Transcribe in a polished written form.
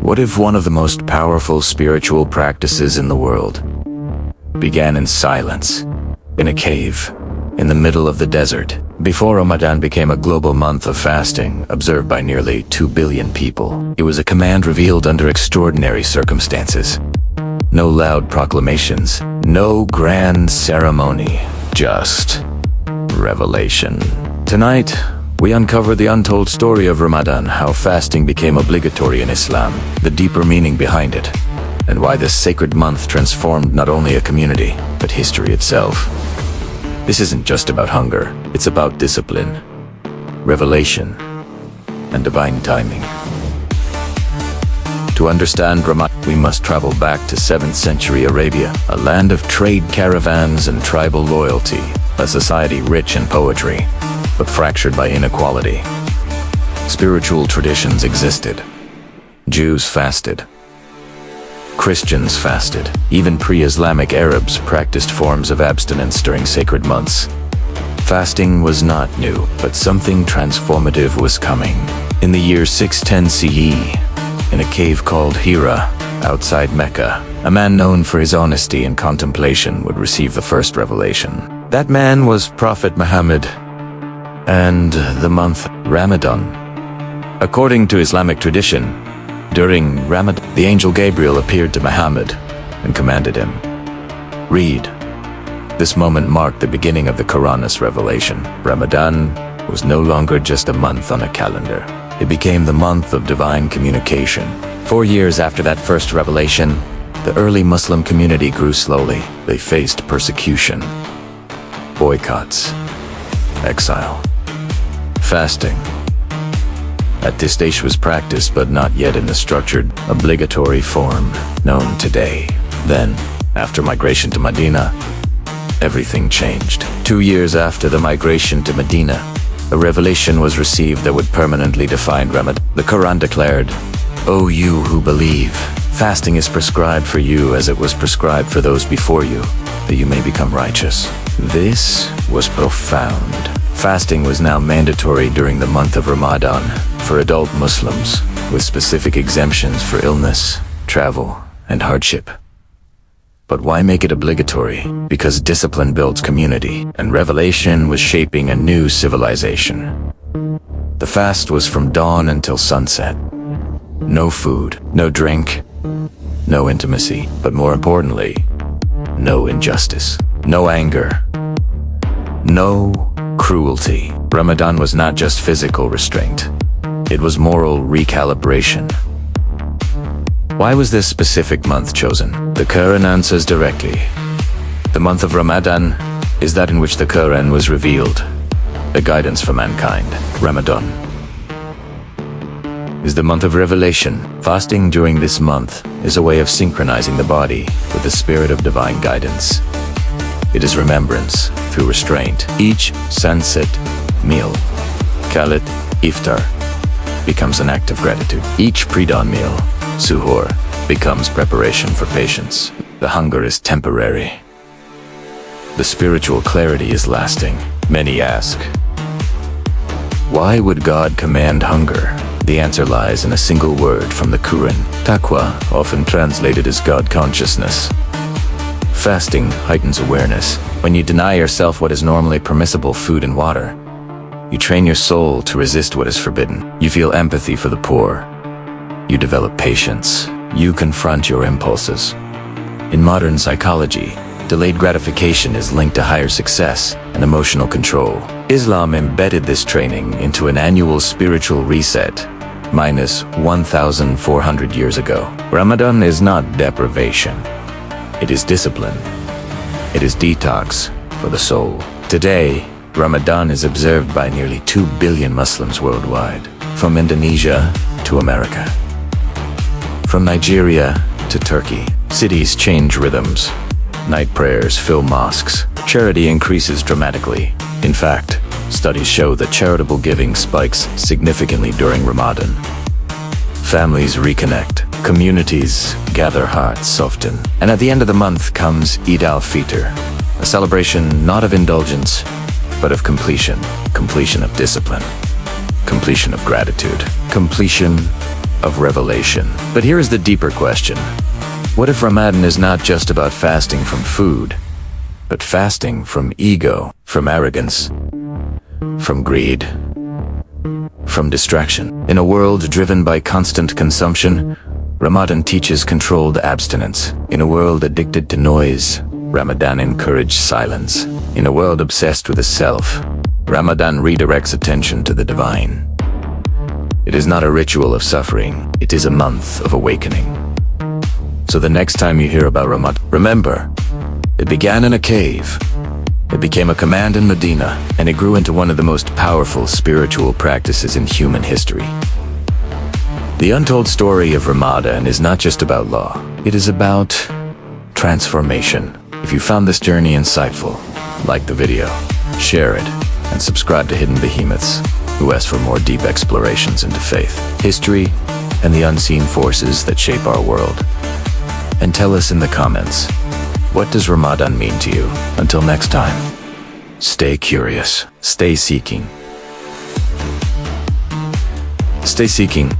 What if one of the most powerful spiritual practices in the world began in silence, in a cave, in the middle of the desert, before Ramadan became a global month of fasting, observed by nearly 2 billion people? It was a command revealed under extraordinary circumstances. No loud proclamations, no grand ceremony, just revelation. Tonight, we uncover the untold story of Ramadan, how fasting became obligatory in Islam, the deeper meaning behind it, and why this sacred month transformed not only a community, but history itself. This isn't just about hunger, it's about discipline, revelation, and divine timing. To understand Ramadan, we must travel back to 7th century Arabia, a land of trade caravans and tribal loyalty, a society rich in poetry, but fractured by inequality. Spiritual traditions existed. Jews fasted. Christians fasted. Even pre-Islamic Arabs practiced forms of abstinence during sacred months. Fasting was not new, but something transformative was coming. In the year 610 CE, in a cave called Hira, outside Mecca, a man known for his honesty and contemplation would receive the first revelation. That man was Prophet Muhammad, and the month Ramadan. According to Islamic tradition, during Ramadan, the angel Gabriel appeared to Muhammad and commanded him, "Read." This moment marked the beginning of the Qur'anic revelation. Ramadan was no longer just a month on a calendar. It became the month of divine communication. 4 years after that first revelation, the early Muslim community grew slowly. They faced persecution, boycotts, exile. Fasting at this stage was practiced, but not yet in the structured, obligatory form known today. Then, after migration to Medina, everything changed. 2 years after the migration to Medina, a revelation was received that would permanently define Ramadan. The Quran declared, "O you who believe, fasting is prescribed for you as it was prescribed for those before you, that you may become righteous." This was profound. Fasting was now mandatory during the month of Ramadan for adult Muslims, with specific exemptions for illness, travel, and hardship. But why make it obligatory? Because discipline builds community, and revelation was shaping a new civilization. The fast was from dawn until sunset. No food, no drink, no intimacy, but more importantly, no injustice, no anger, no cruelty. Ramadan was not just physical restraint. It was moral recalibration. Why was this specific month chosen? The Quran answers directly. The month of Ramadan is that in which the Quran was revealed, a guidance for mankind. Ramadan is the month of revelation. Fasting during this month is a way of synchronizing the body with the spirit of divine guidance. It is remembrance through restraint. Each sunset meal, Khalit, Iftar, becomes an act of gratitude. Each pre-dawn meal, Suhoor, becomes preparation for patience. The hunger is temporary. The spiritual clarity is lasting. Many ask, why would God command hunger? The answer lies in a single word from the Quran, Taqwa, often translated as God consciousness. Fasting heightens awareness. When you deny yourself what is normally permissible, food and water, you train your soul to resist what is forbidden. You feel empathy for the poor. You develop patience. You confront your impulses. In modern psychology, delayed gratification is linked to higher success and emotional control. Islam embedded this training into an annual spiritual reset, minus 1,400 years ago. Ramadan is not deprivation. It is discipline. It is detox for the soul. Today, Ramadan is observed by nearly 2 billion Muslims worldwide, from Indonesia to America. From Nigeria to Turkey, cities change rhythms. Night prayers fill mosques. Charity increases dramatically. In fact, studies show that charitable giving spikes significantly during Ramadan. Families reconnect. Communities gather, hearts soften. And at the end of the month comes Eid al-Fitr, a celebration not of indulgence, but of completion. Completion of discipline. Completion of gratitude. Completion of revelation. But here is the deeper question. What if Ramadan is not just about fasting from food, but fasting from ego, from arrogance, from greed, from distraction? In a world driven by constant consumption, Ramadan teaches controlled abstinence. In a world addicted to noise, Ramadan encourages silence. In a world obsessed with the self, Ramadan redirects attention to the divine. It is not a ritual of suffering, it is a month of awakening. So the next time you hear about Ramadan, remember, it began in a cave. It became a command in Medina, and it grew into one of the most powerful spiritual practices in human history. The untold story of Ramadan is not just about law, it is about transformation. If you found this journey insightful, like the video, share it, and subscribe to Hidden Behemoths, who ask for more deep explorations into faith, history, and the unseen forces that shape our world. And tell us in the comments, what does Ramadan mean to you? Until next time, stay curious, stay seeking. Stay seeking.